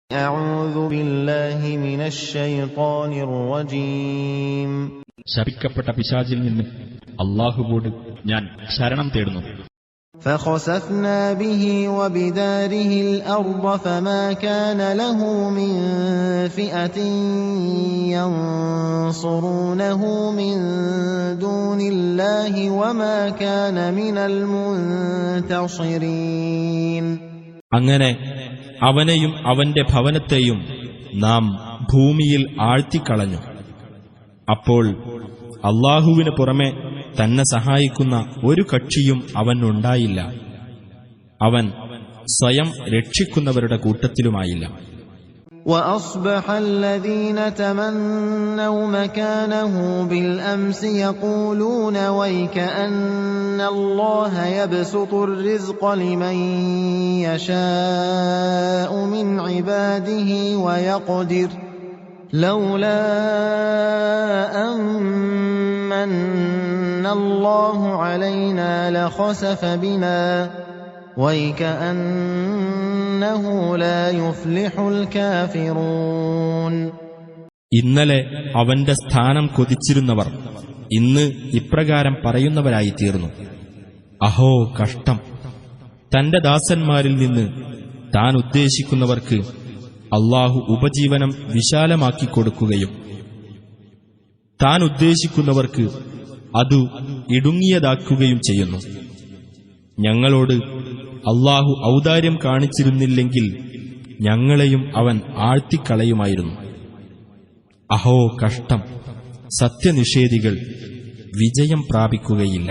أعوذ بالله من الشيطان الرجيم. ശപിക്കപ്പെട്ട പിശാചിൽ നിന്ന് അല്ലാഹുവോട് ഞാൻ ശരണം തേടുന്നു. فخسفنا به وبداره الأرض فما كان له من فئة ينصرونه من دون الله وما كان من المنتصرين. അങ്ങനെ അവനെയും അവന്റെ ഭവനത്തെയും നാം ഭൂമിയിൽ ആഴ്ത്തിക്കളഞ്ഞു. അപ്പോൾ അല്ലാഹുവിന് പുറമെ തന്നെ സഹായിക്കുന്ന ഒരു കക്ഷിയും അവനുണ്ടായില്ല. അവൻ സ്വയം രക്ഷിക്കുന്നവരുടെ കൂട്ടത്തിലുമായില്ല. وأصبح الذين تمنوا مكانه بالأمس يقولون ويكأن الله يبسط الرزق لمن يشاء من عباده ويقدر لولا أن من الله علينا لخسف بنا وَيْكَأَنَّهُ لَا يُفْلِحُ الْكَافِرُونَ. ഇന്നലെ അവന്റെ സ്ഥാനം കൊതിച്ചിരുന്നവർ ഇന്ന് ഇപ്രകാരം പറയുന്നവരായി തീർന്നു: അഹോ കഷ്ടം! തന്റെ ദാസന്മാരിൽ നിന്ന് താൻ ഉദ്ദേശിക്കുന്നവർക്ക് അല്ലാഹു ഉപജീവനം വിശാലമാക്കിക്കൊടുക്കുകയും താൻ ഉദ്ദേശിക്കുന്നവർക്ക് അതു ഇടുങ്ങിയതാക്കുകയും ചെയ്യുന്നു. ഞങ്ങളോട് അല്ലാഹു ഔദാര്യം കാണിച്ചിരുന്നില്ലെങ്കിൽ ഞങ്ങളെയും അവൻ ആഴ്ത്തിക്കളയുമായിരുന്നു. അഹോ കഷ്ടം! സത്യനിഷേധികൾ വിജയം പ്രാപിക്കുകയില്ല.